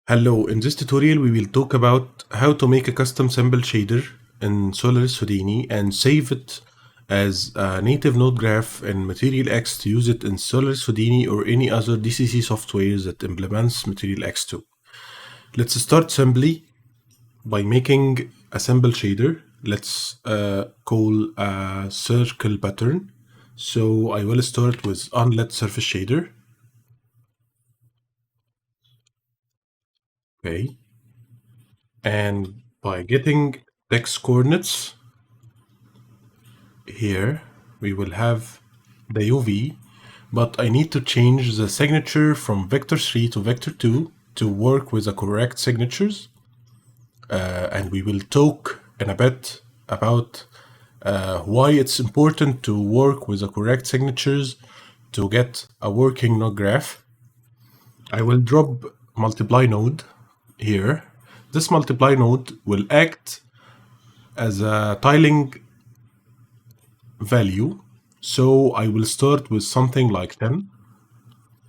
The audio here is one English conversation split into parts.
Hello, in this tutorial we will talk about how to make a custom sample shader in Solaris Houdini and save it as a native node graph in MaterialX to use it in Solaris Houdini or any other DCC software that implements MaterialX 2. Let's start simply by making a sample shader. Let's call a circle pattern. So I will start with unlit surface shader. Okay. And by getting x coordinates, here we will have the UV, but I need to change the signature from vector 3 to vector 2 to work with the correct signatures. And we will talk in a bit about why it's important to work with the correct signatures to get a working node graph. I will drop multiply node here. This multiply node will act as a tiling value. So I will start with something like 10.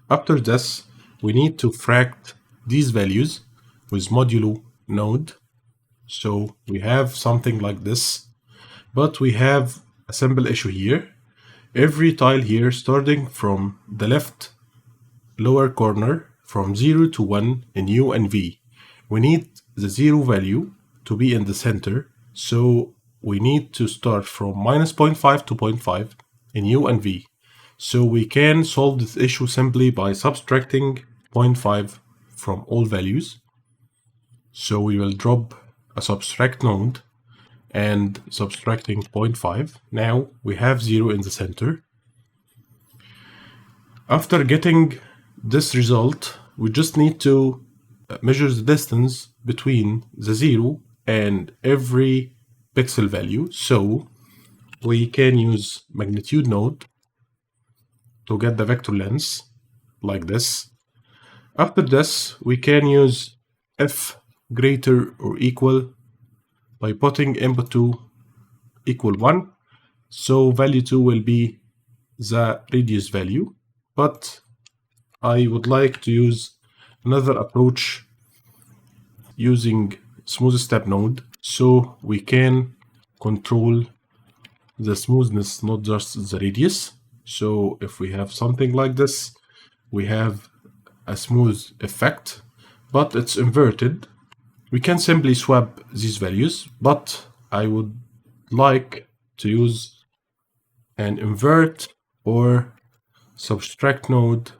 After this, we need to fract these values with modulo node. So we have something like this, but we have a simple issue here. Every tile here, starting from the left lower corner, from 0 to 1 in U and V, we need the 0 value to be in the center. So we need to start from minus 0.5 to 0.5 in U and V. So we can solve this issue simply by subtracting 0.5 from all values. So we will drop a subtract node and subtracting 0.5. Now we have 0 in the center. After getting this result, we just need to measure the distance between the 0 and every pixel value. So we can use magnitude node to get the vector length like this. After this, we can use f greater or equal by putting input 2 equal 1. So value 2 will be the radius value, but I would like to use another approach using smooth step node, so we can control the smoothness, not just the radius. So if we have something like this, we have a smooth effect, but it's inverted. We can simply swap these values, but I would like to use an invert or subtract node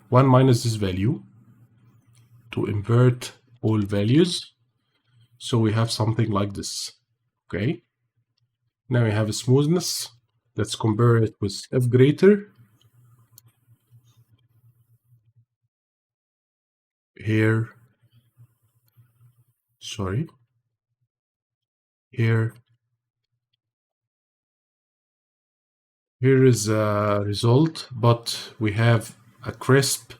1 minus this value to invert all values. So we have something like this. Okay. Now we have a smoothness. Let's compare it with f greater. Here. Sorry. Here. Here is a result, but we have a crisp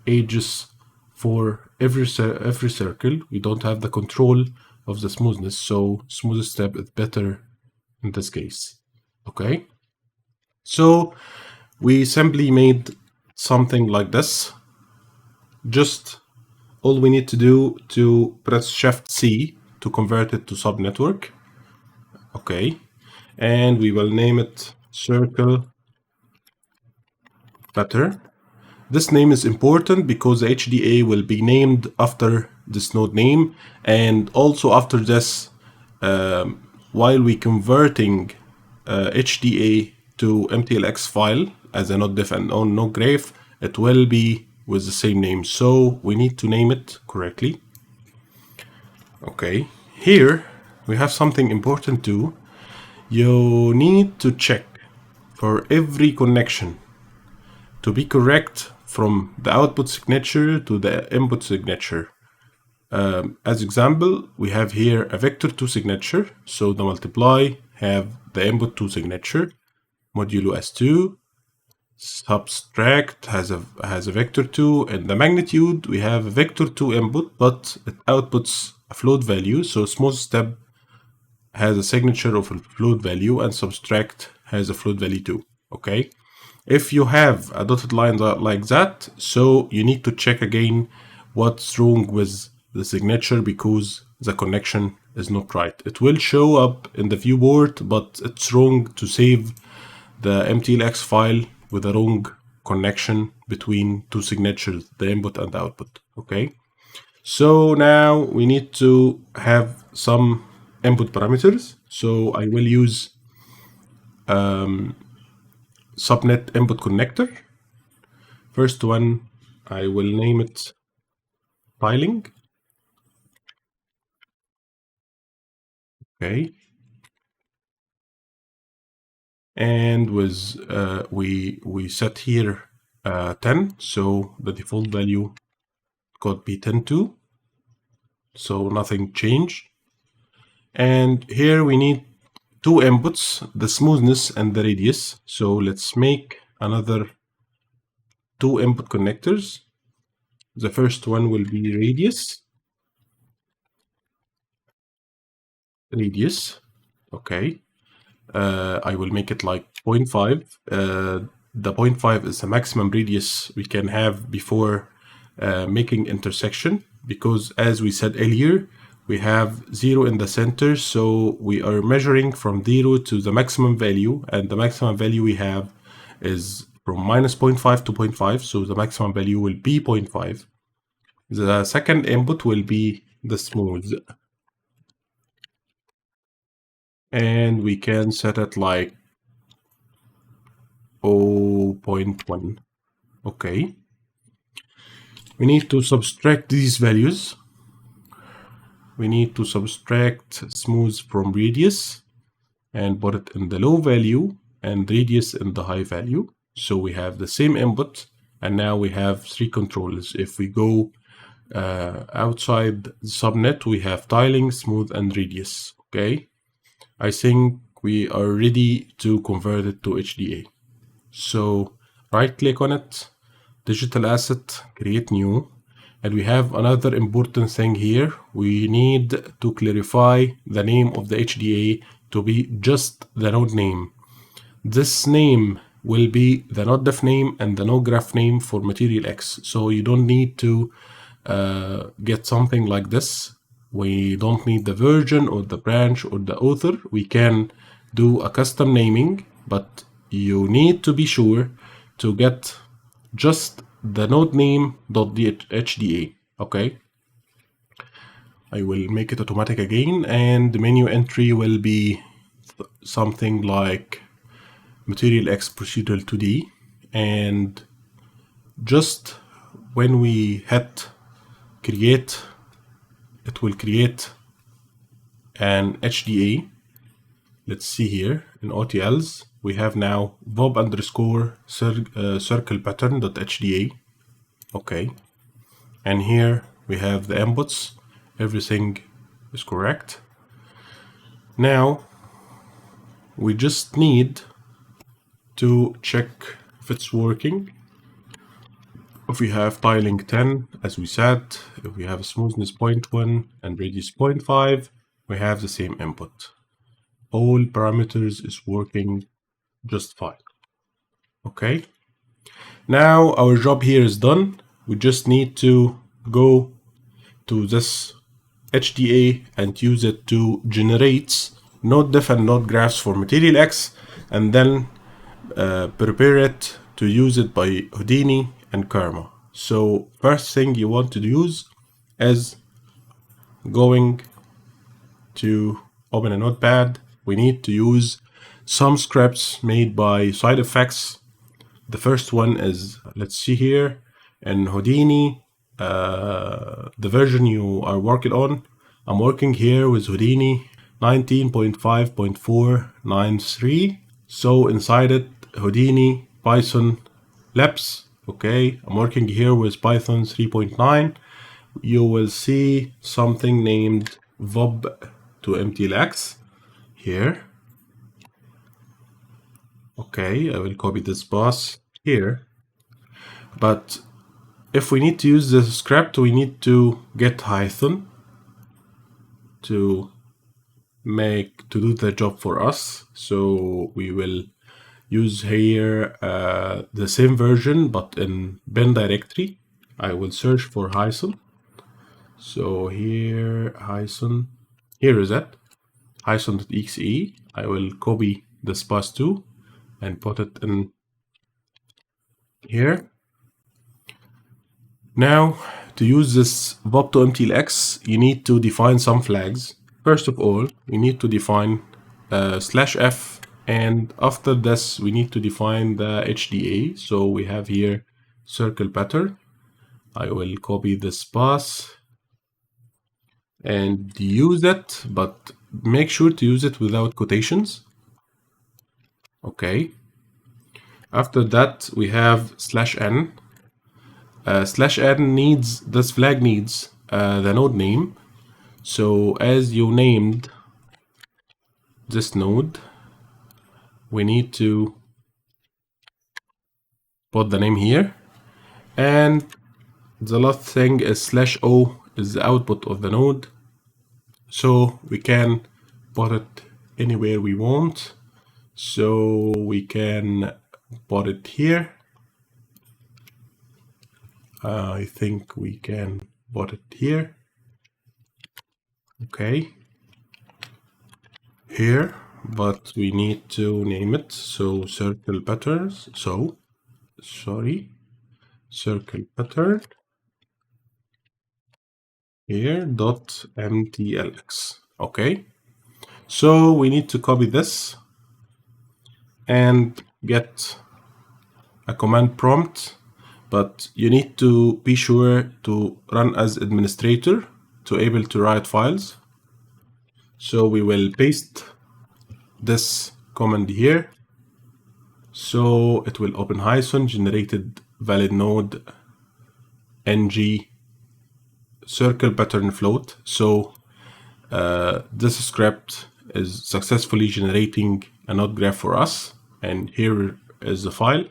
edges for every circle. We don't have the control of the smoothness, so smooth step is better in this case. Okay, so we simply made something like this. Just all we need to do to press Shift C to convert it to subnetwork. Okay, and we will name it circle pattern. This name is important because the HDA will be named after this node name, and also after this, while we converting HDA to MTLX file as a nodedef and own nodeGraph, it will be with the same name. So we need to name it correctly. Okay, here we have something important too. You need to check for every connection to be correct from the output signature to the input signature. As example, we have here a vector 2 signature, so the multiply have the input 2 signature, modulo S2, subtract has a vector 2, and the magnitude we have a vector 2 input, but it outputs a float value, so smooth step has a signature of a float value and subtract has a float value too. Okay, if you have a dotted line like that, so you need to check again what's wrong with the signature because the connection is not right. It will show up in the viewport, but it's wrong to save the MTLX file with a wrong connection between two signatures, the input and the output. Okay, so now we need to have some input parameters. So I will use subnet input connector. First one, I will name it tiling. Okay, and with we set here 10, so the default value could be 10 too, so nothing changed. And here we need two inputs, the smoothness and the radius. So let's make another two input connectors. The first one will be radius. Okay, I will make it like 0.5. The 0.5 is the maximum radius we can have before making intersection, because as we said earlier, we have 0 in the center, so we are measuring from 0 to the maximum value, and the maximum value we have is from minus 0.5 to 0.5, so the maximum value will be 0.5. The second input will be the smooth, and we can set it like 0.1. Okay, we need to subtract these values. We need to subtract smooth from radius and put it in the low value and radius in the high value. So we have the same input, and now we have three controllers. If we go outside the subnet, we have tiling, smooth, and radius. Okay, I think we are ready to convert it to HDA. So right click on it, digital asset, create new. And we have another important thing here. We need to clarify the name of the HDA to be just the node name. This name will be the nodeDef name and the nodeGraph name for MaterialX. So you don't need to get something like this. We don't need the version or the branch or the author. We can do a custom naming, but you need to be sure to get just the node name.hda. Okay, I will make it automatic again, and the menu entry will be something like MaterialX procedural 2D, and just when we hit create, it will create an HDA. Let's see here in OTLs, we have now bob underscore circle pattern.hda. Okay, and here we have the inputs. Everything is correct. Now we just need to check if it's working. If we have tiling 10, as we said, if we have a smoothness 0.1 and radius 0.5, we have the same input. All parameters is working just fine. Okay, now our job here is done. We just need to go to this HDA and use it to generate nodeDef and nodeGraphs for MaterialX, and then prepare it to use it by Houdini and Karma. So first thing you want to use is going to open a notepad. We need to use some scripts made by side effects. The first one is, let's see here, in Houdini, the version you are working on. I'm working here with Houdini 19.5.493. So inside it, Houdini Python labs. Okay, I'm working here with Python 3.9. You will see something named vob to MTLX here. Okay, I will copy this path here. But if we need to use the script, we need to get Python to do the job for us. So we will use here the same version but in bin directory. I will search for Hyson. So here, Hyson, here is it, Hyson.exe. I will copy this pass2 and put it in here. Now, to use this VOP to MTLX, you need to define some flags. First of all, we need to define /f, and after this, we need to define the HDA. So we have here circle pattern. I will copy this pass and use it, but make sure to use it without quotations. Okay. After that, we have /n. /n needs, this flag needs the node name. So as you named this node, we need to put the name here. And the last thing is /o is the output of the node. So we can put it anywhere we want. So we can put it here. I think we can put it here. Okay. Here, but we need to name it. So circle patterns. So, sorry, circle pattern here dot MTLX. Okay. So we need to copy this and get a command prompt, but you need to be sure to run as administrator to able to write files. So we will paste this command here. So it will open Hyson generated valid node ng circle pattern float. So this script is successfully generating a node graph for us. And here is the file.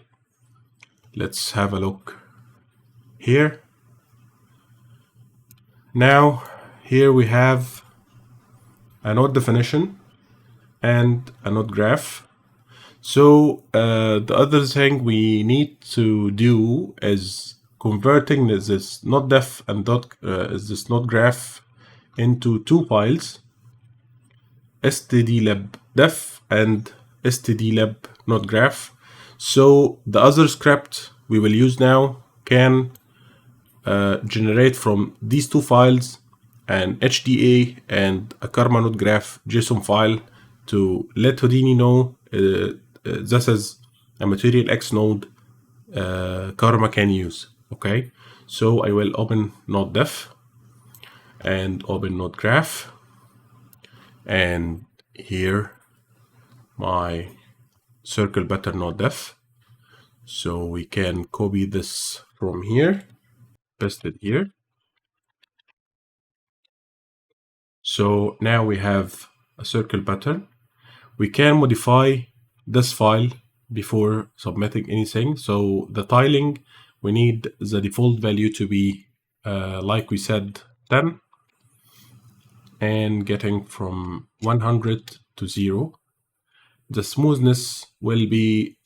Let's have a look here. Now, here we have a node definition and a node graph. So the other thing we need to do is converting this node def and this node graph into two files, stdlib def and stdlib node graph. So the other script we will use now can generate from these two files an HDA and a Karma node graph JSON file to let Houdini know this is a MaterialX node Karma can use. Okay, so I will open node def and open node graph, and here my circle pattern node def. So we can copy this from here, paste it here. So now we have a circle pattern. We can modify this file before submitting anything. So the tiling, we need the default value to be, like we said, 10, and getting from 100 to 0. The smoothness will be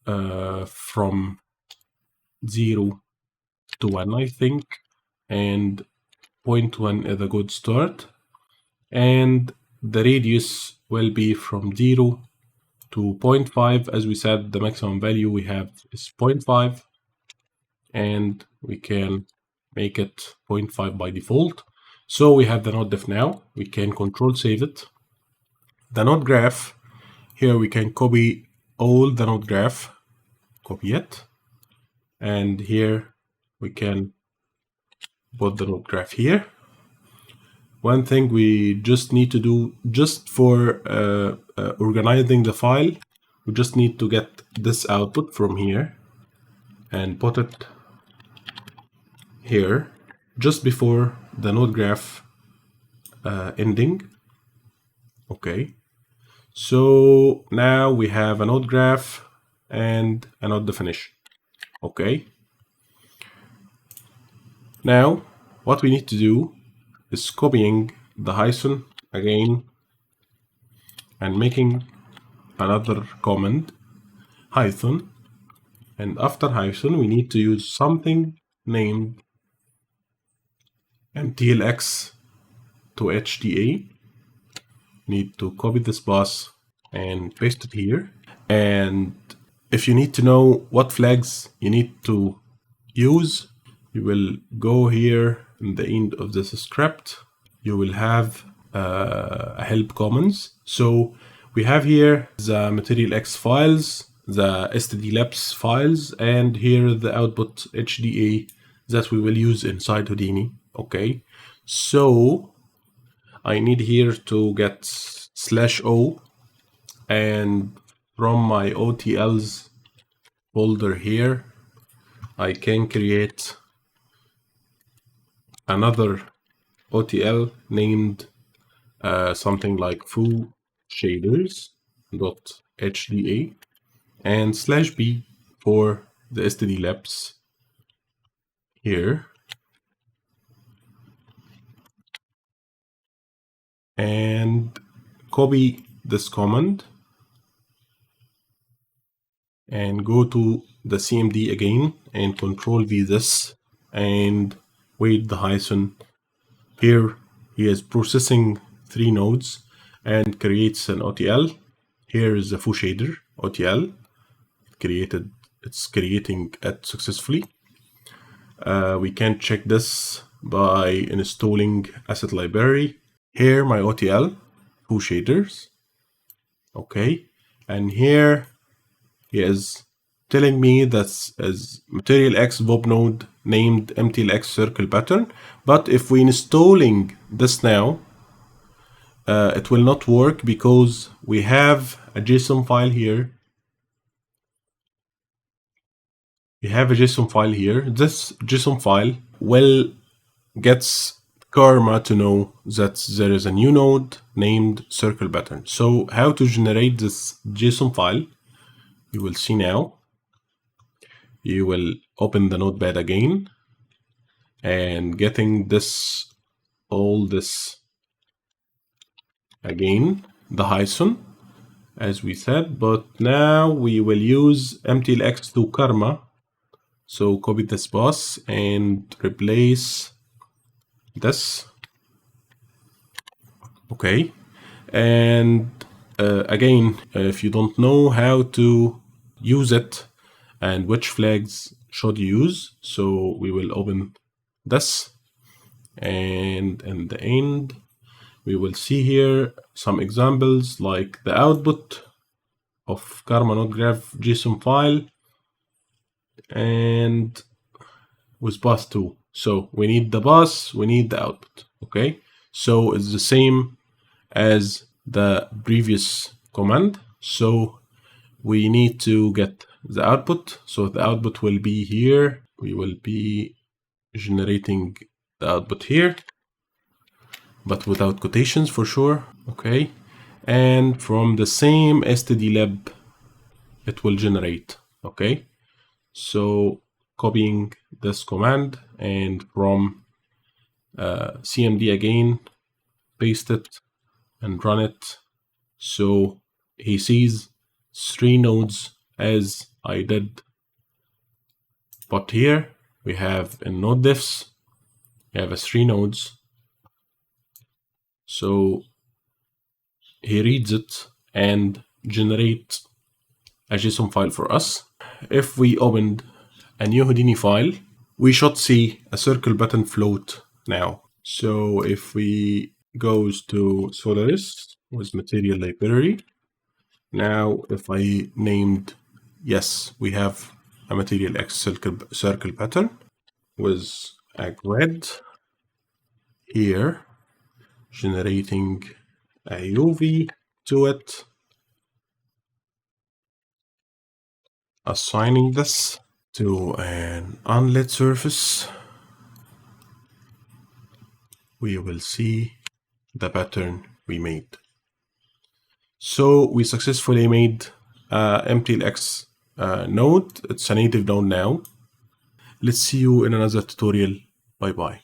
from 0 to 1, I think, and 0.1 is a good start. And the radius will be from 0 to 0.5. As we said, the maximum value we have is 0.5, and we can make it 0.5 by default. So we have the node def now. We can control save it. The node graph, here we can copy all the node graph, copy it, and here we can put the node graph here. One thing we just need to do, just for organizing the file, we just need to get this output from here and put it here just before the node graph ending. Okay, so now we have a node graph and a node definition. Okay, now what we need to do is copying the Hyson again and making another command, Hyson, and after Hyson we need to use something named MTLX to HDA. Need to copy this bus and paste it here. And if you need to know what flags you need to use, you will go here in the end of this script. You will have a help commands. So we have here the MaterialX files, the stdlabs files, and here the output HDA that we will use inside Houdini. Okay, so I need here to get /o, and from my OTLs folder here, I can create another OTL named something like foo shaders.hda and /b for the stdlabs here. And copy this command and go to the CMD again and Control V this and wait the hyphen. Here he is processing 3 nodes and creates an OTL. Here is the foo shader OTL created. It's creating it successfully. We can check this by installing asset library. Here my OTL foo shaders. Okay, and here he is telling me that is MaterialX VOB node named MTLX circle pattern. But if we installing this now, it will not work because we have a JSON file here. We have a JSON file here. This JSON file will gets Karma to know that there is a new node named circle pattern. So how to generate this JSON file? You will see now. You will open the notepad again and getting this, all this again, the hyphen as we said, but now we will use MTLX to Karma. So copy this bus and replace this. Okay, and again, if you don't know how to use it and which flags should you use, so we will open this, and in the end we will see here some examples like the output of Karma nodeGraph JSON file and with bus 2. So we need the bus, we need the output. Okay, so it's the same as the previous command. So we need to get the output. So the output will be here. We will be generating the output here, but without quotations for sure. Okay, and from the same stdlab it will generate. Okay, so copying this command and from CMD again, paste it and run it. So he sees 3 nodes as I did, but here we have in node diffs, we have 3 nodes. So he reads it and generates a JSON file for us. If we opened a new Houdini file, we should see a circle button float now. So if we goes to Solaris with material library, now if I named, yes, we have a MaterialX circle pattern with a grid here, generating a UV to it, assigning this to an unlit surface, we will see the pattern we made. So we successfully made MTLX node. It's a native node now. Let's see you in another tutorial. Bye bye.